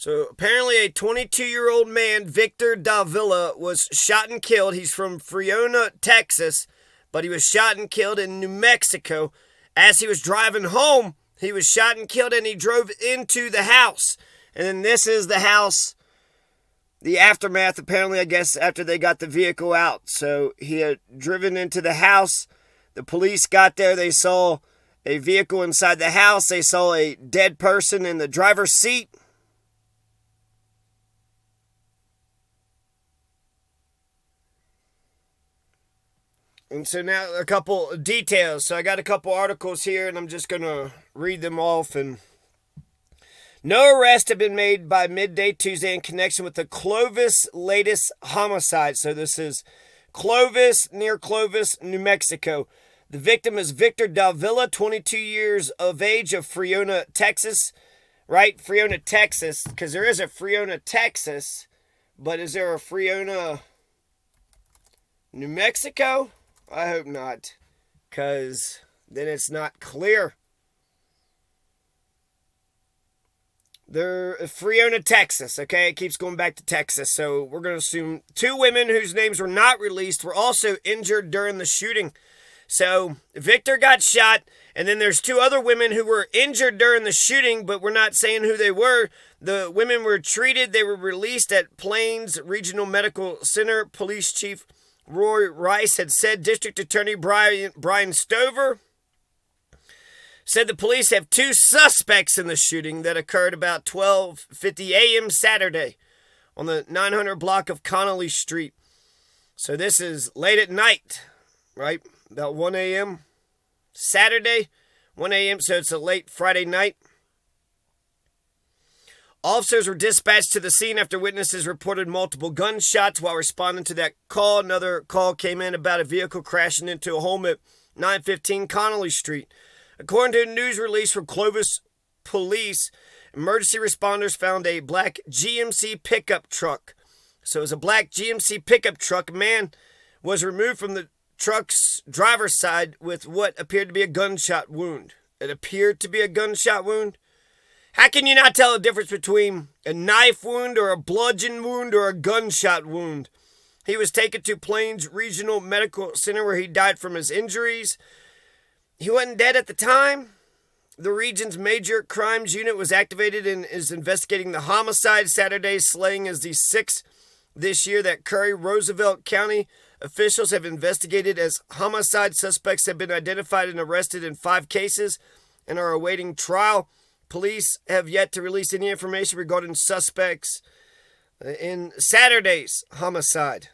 So apparently a 22-year-old man, Victor Davila, was shot and killed. He's from Friona, Texas, but he was shot and killed in New Mexico. As he was driving home, he was shot and killed, and he drove into the house. And then this is the house, the aftermath, apparently, I guess, after they got the vehicle out. So he had driven into the house. The police got there. They saw a vehicle inside the house. They saw a dead person in the driver's seat. And so now a couple details. So I got a couple articles here, and I'm just going to read them off. And no arrests have been made by midday Tuesday in connection with the Clovis latest homicide. So this is Clovis, near Clovis, New Mexico. The victim is Victor Davila, 22 years of age, of Friona, Texas. Right? Friona, Texas. Because there is a Friona, Texas. But is there a Friona, New Mexico? I hope not, because then it's not clear. They're Friona, Texas, okay? It keeps going back to Texas, so we're going to assume two women whose names were not released were also injured during the shooting. So Victor got shot, and then there's two other women who were injured during the shooting, but we're not saying who they were. The women were treated. They were released at Plains Regional Medical Center. Police Chief Roy Rice had said. District Attorney Brian Stover said the police have two suspects in the shooting that occurred about 12:50 a.m. Saturday on the 900 block of Connolly Street. So this is late at night, right? About 1 a.m. Saturday, 1 a.m., so it's a late Friday night. Officers were dispatched to the scene after witnesses reported multiple gunshots while responding to that call. Another call came in about a vehicle crashing into a home at 915 Connolly Street. According to a news release from Clovis Police, emergency responders found a black GMC pickup truck. So it was a black GMC pickup truck. A man was removed from the truck's driver's side with what appeared to be a gunshot wound. It appeared to be a gunshot wound. How can you not tell the difference between a knife wound or a bludgeon wound or a gunshot wound? He was taken to Plains Regional Medical Center where he died from his injuries. He wasn't dead at the time. The region's major crimes unit was activated and is investigating the homicide. Saturday's slaying is the sixth this year that Curry Roosevelt County officials have investigated as homicide. Suspects have been identified and arrested in 5 cases and are awaiting trial. Police have yet to release any information regarding suspects in Saturday's homicide.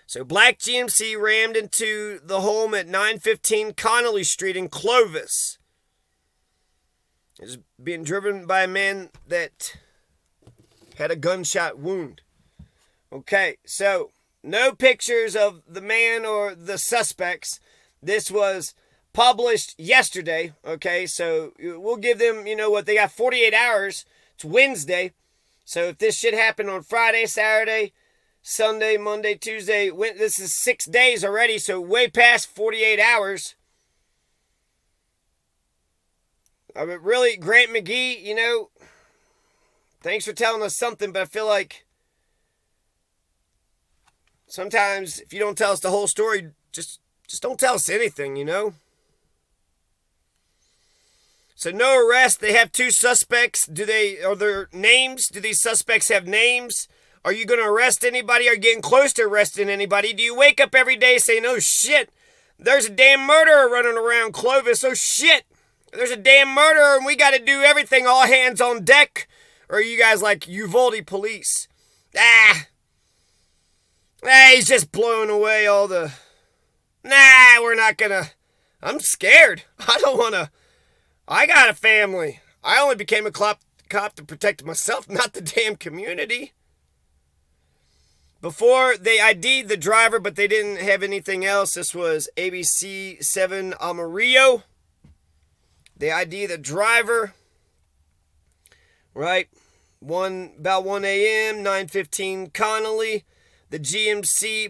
So black GMC rammed into the home at 915 Connolly Street in Clovis. It's being driven by a man that had a gunshot wound. Okay, so no pictures of the man or the suspects. This was published yesterday, okay? So we'll give them, what, they got 48 hours. It's Wednesday. So if this shit happened on Friday, Saturday, Sunday, Monday, Tuesday, this is 6 days already, so way past 48 hours. I mean, really, Grant McGee, thanks for telling us something, but I feel like sometimes if you don't tell us the whole story, just don't tell us anything, So no arrest. They have 2 suspects. Are there names? Do these suspects have names? Are you going to arrest anybody? Are you getting close to arresting anybody? Do you wake up every day saying, oh shit, there's a damn murderer running around Clovis. Oh shit, there's a damn murderer and we got to do everything, all hands on deck? Or are you guys like Uvalde police? He's just blowing away all the... we're not going to... I'm scared. I don't want to... I got a family. I only became a cop to protect myself, not the damn community. Before, they ID'd the driver, but they didn't have anything else. This was ABC 7 Amarillo. They ID the driver. Right? About 1 a.m., 915 Connolly. The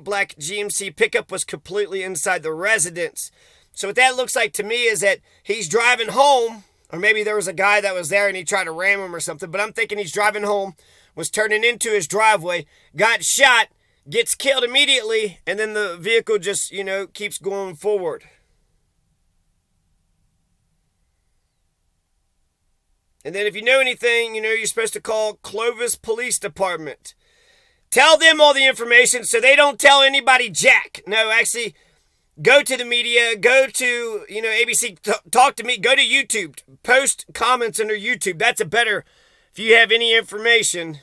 black GMC pickup was completely inside the residence. So what that looks like to me is that he's driving home, Or maybe there was a guy that was there and he tried to ram him or something. But I'm thinking he's driving home, was turning into his driveway, got shot, gets killed immediately, and then the vehicle just, keeps going forward. And then if you know anything, you're supposed to call Clovis Police Department. Tell them all the information so they don't tell anybody jack. No, actually, go to the media, go to, ABC, talk to me, go to YouTube, post comments under YouTube. That's a better, if you have any information.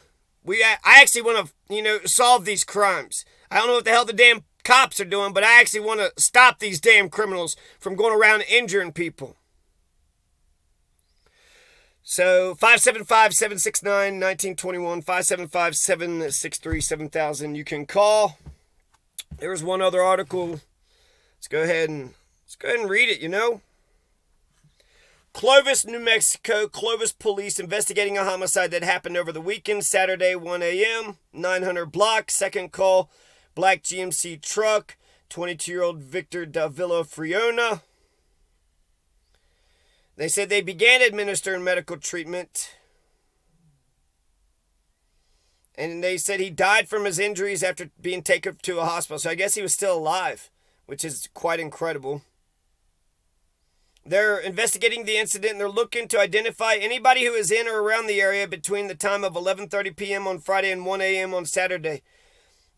I actually want to, solve these crimes. I don't know what the hell the damn cops are doing, but I actually want to stop these damn criminals from going around injuring people. So, 575-769-1921, 575-763-7000. You can call. There was one other article. Let's go ahead and read it, Clovis, New Mexico, Clovis police investigating a homicide that happened over the weekend, Saturday, 1 a.m., 900 block, second call, black GMC truck, 22-year-old Victor Davila, Friona. They said they began administering medical treatment. And they said he died from his injuries after being taken to a hospital. So I guess he was still alive, which is quite incredible. They're investigating the incident and they're looking to identify anybody who is in or around the area between the time of 11:30 p.m. on Friday and 1 a.m. on Saturday.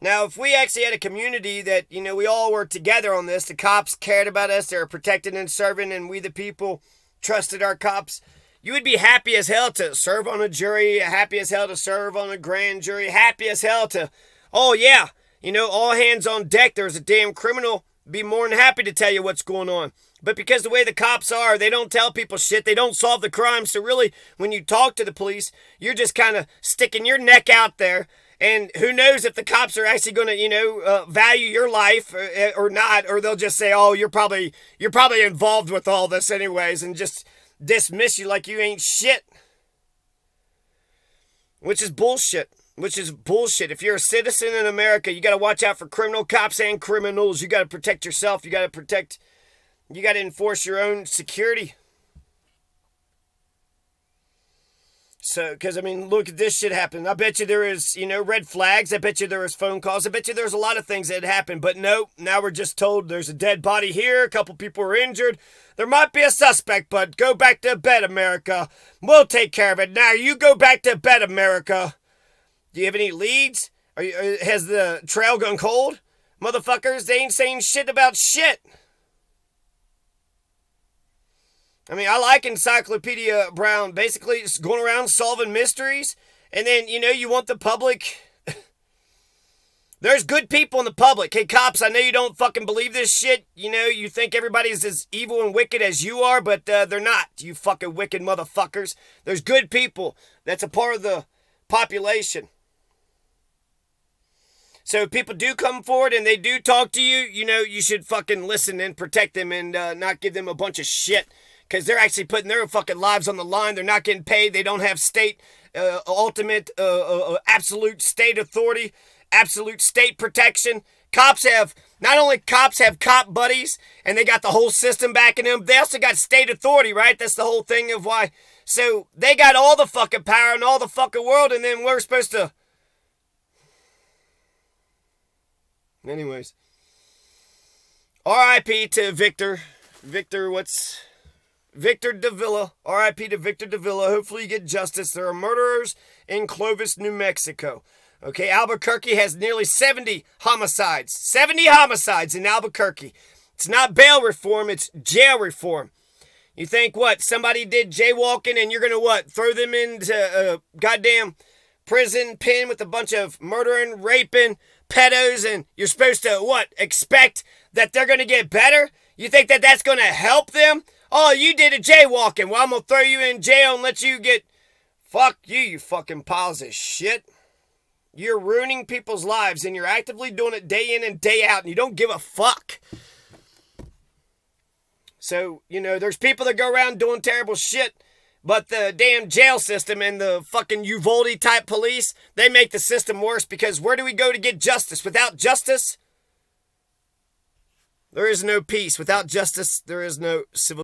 Now, if we actually had a community that, we all were together on this, the cops cared about us, they were protecting and serving, and we the people trusted our cops, you would be happy as hell to serve on a jury, happy as hell to serve on a grand jury, happy as hell to, oh yeah, all hands on deck, there's a damn criminal, be more than happy to tell you what's going on. But because the way the cops are, they don't tell people shit, they don't solve the crime, so really, when you talk to the police, you're just kind of sticking your neck out there, and who knows if the cops are actually going to, value your life or not, or they'll just say, oh, you're probably involved with all this anyways, and just dismiss you like you ain't shit. Which is bullshit. If you're a citizen in America, you got to watch out for criminal cops and criminals. You got to protect yourself. You got to enforce your own security. So, because, look at this shit happen. I bet you there is, red flags. I bet you there is phone calls. I bet you there's a lot of things that happened. But no, now we're just told there's a dead body here. A couple people are injured. There might be a suspect, but go back to bed, America. We'll take care of it. Now you go back to bed, America. Do you have any leads? Has the trail gone cold? Motherfuckers, they ain't saying shit about shit. I like Encyclopedia Brown. Basically, it's going around solving mysteries. And then, you want the public. There's good people in the public. Hey, cops, I know you don't fucking believe this shit. You think everybody's as evil and wicked as you are, but they're not. You fucking wicked motherfuckers. There's good people. That's a part of the population. So if people do come forward and they do talk to you, you should fucking listen and protect them and not give them a bunch of shit. Because they're actually putting their fucking lives on the line. They're not getting paid. They don't have state, ultimate, absolute state authority, absolute state protection. Not only cops have cop buddies, and they got the whole system backing them, they also got state authority, right? That's the whole thing of why. So they got all the fucking power in all the fucking world, and then we're supposed to. Anyways. R.I.P. to Victor. Victor Davila, R.I.P. to Victor Davila. Hopefully you get justice. There are murderers in Clovis, New Mexico. Okay, Albuquerque has nearly 70 homicides. 70 homicides in Albuquerque. It's not bail reform, it's jail reform. You think what? Somebody did jaywalking and you're going to what? Throw them into a goddamn prison pen with a bunch of murdering, raping, pedos, and you're supposed to what? Expect that they're going to get better? You think that that's going to help them? Oh, you did a jaywalking. Well, I'm going to throw you in jail and let you get... Fuck you, you fucking piles of shit. You're ruining people's lives and you're actively doing it day in and day out and you don't give a fuck. So, there's people that go around doing terrible shit, but the damn jail system and the fucking Uvalde type police, they make the system worse because where do we go to get justice? Without justice, there is no peace. Without justice, there is no civil